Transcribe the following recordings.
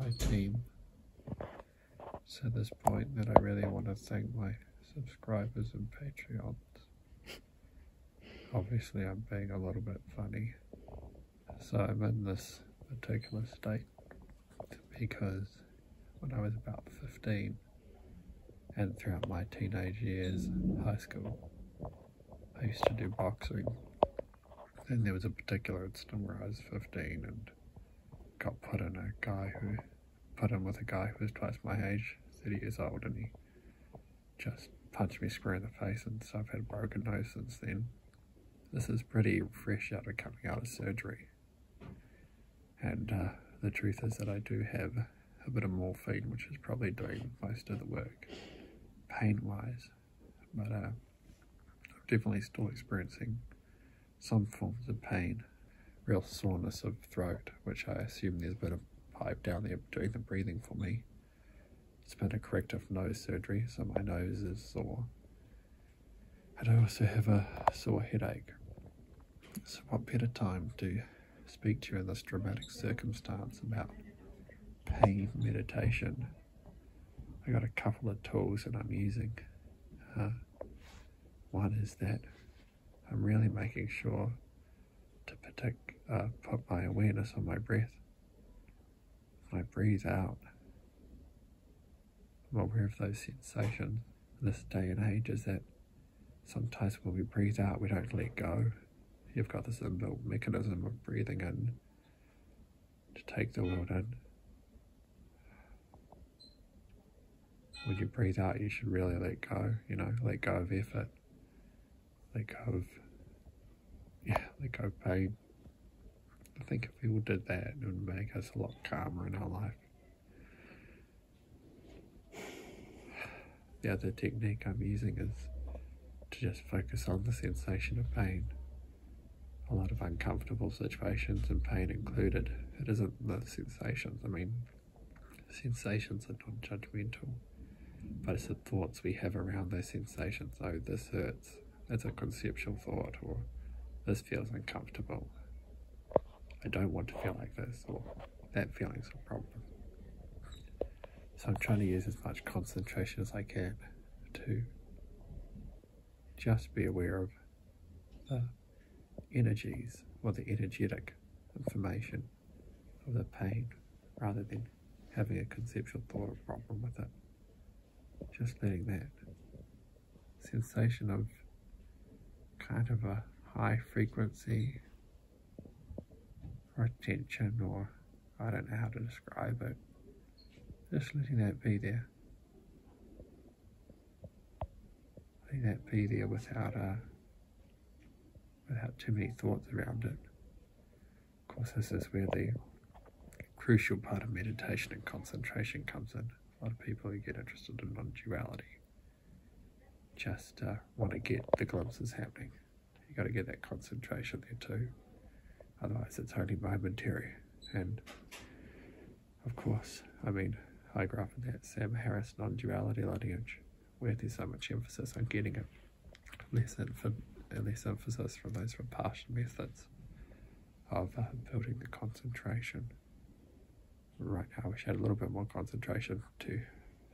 my team. It's at this point that I really want to thank my subscribers and Patreons. Obviously I'm being a little bit funny. So I'm in this particular state because when I was about 15 and throughout my teenage years in high school, I used to do boxing. And there was a particular incident where I was 15 and got put in with a guy who was twice my age, 30 years old, and he just punched me square in the face, and so I've had a broken nose since then. This is pretty fresh out of coming out of surgery. And the truth is that I do have a bit of morphine, which is probably doing most of the work, pain-wise. But I'm definitely still experiencing some forms of pain, real soreness of throat, which I assume there's a bit of pipe down there doing the breathing for me. It's been a corrective nose surgery, so my nose is sore. And I also have a sore headache. So what better time to speak to you in this dramatic circumstance about pain meditation? I got a couple of tools that I'm using. One is that I'm really making sure to put my awareness on my breath. When I breathe out, I'm aware of those sensations. In this day and age is that sometimes when we breathe out, we don't let go. You've got this inbuilt mechanism of breathing in to take the world in. When you breathe out, you should really let go, let go of effort, let go of pain. I think if we all did that, it would make us a lot calmer in our life. The other technique I'm using is to just focus on the sensation of pain. A lot of uncomfortable situations and pain included. It isn't the sensations. Sensations are non-judgmental, but it's the thoughts we have around those sensations. Oh, this hurts. That's a conceptual thought, or this feels uncomfortable. I don't want to feel like this, or that feeling's a problem. So I'm trying to use as much concentration as I can to just be aware of the energies, or the energetic information of the pain, rather than having a conceptual thought or problem with it. Just letting that sensation of kind of a high frequency or tension, or I don't know how to describe it, just letting that be there. Letting that be there without too many thoughts around it. Of course, this is where the crucial part of meditation and concentration comes in. A lot of people who get interested in non-duality just want to get the glimpses happening. You got to get that concentration there too. Otherwise, it's only momentary. And of course, I grew up in that Sam Harris non-duality lineage, where there's so much emphasis on getting it, less emphasis from those Vipassana methods of building the concentration. Right now, I wish I had a little bit more concentration to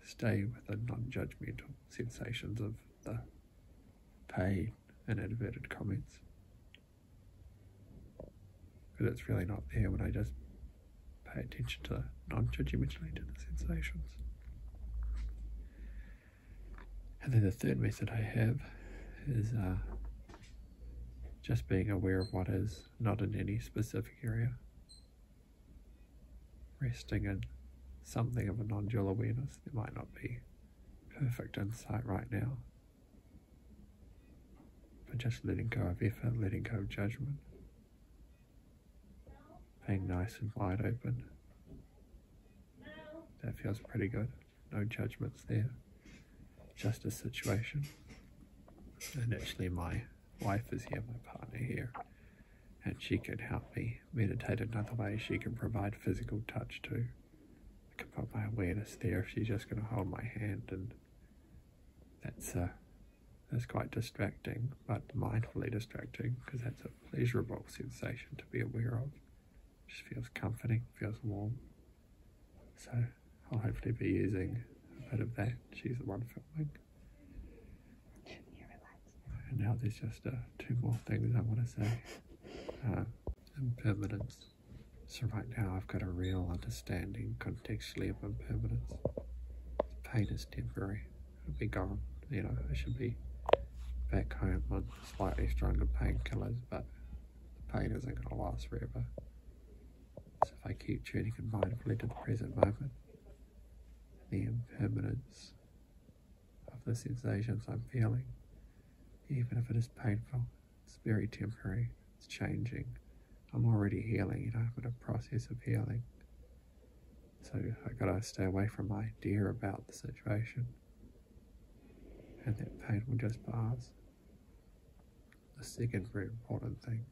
stay with the non-judgmental sensations of the pain and inverted comments, because it's really not there when I just pay attention to non-judgmentally to the sensations. And then the third method I have is just being aware of what is, not in any specific area. Resting in something of a non-dual awareness. There might not be perfect insight right now, but just letting go of effort, letting go of judgment, being nice and wide open. That feels pretty good. No judgments there, just a situation. And actually my wife is here, my partner here, and she can help me meditate another way. She can provide physical touch too. I can put my awareness there if she's just going to hold my hand, and that's quite distracting, but mindfully distracting, because that's a pleasurable sensation to be aware of. It just feels comforting, feels warm. So I'll hopefully be using a bit of that. She's the one filming. And now there's just two more things I want to say. Impermanence. So right now I've got a real understanding contextually of impermanence. Pain is temporary. It'll be gone. You know, I should be back home on slightly stronger painkillers, but the pain isn't going to last forever. So if I keep tuning in mindfully to the present moment, the impermanence of the sensations I'm feeling, even if it is painful, it's very temporary, it's changing. I'm already healing, you know, I'm in a process of healing. So I gotta stay away from my idea about the situation. And that pain will just pass. The second very important thing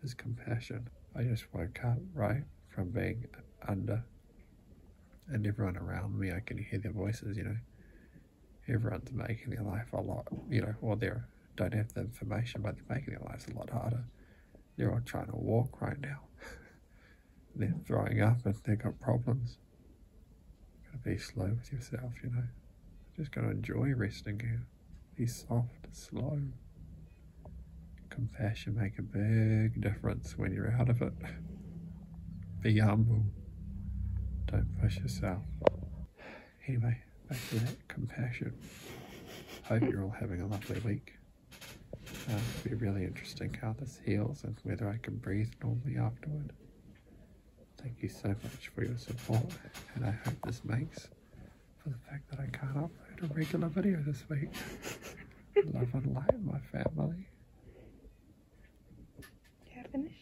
is compassion. I just woke up, right, from being under, and everyone around me, I can hear their voices, you know. Everyone's making their life a lot, you know, or they don't have the information, but they're making their lives a lot harder. They're all trying to walk right now. They're throwing up and they've got problems. Gotta be slow with yourself, you know. Just gotta enjoy resting here. Be soft, slow. Compassion make a big difference when you're out of it. Be humble. Don't push yourself. Anyway, back to that compassion. Hope you're all having a lovely week. It'll be really interesting how this heals and whether I can breathe normally afterward. Thank you so much for your support, and I hope this makes for the fact that I can't upload a regular video this week. Love and light, my family. Yeah, finish.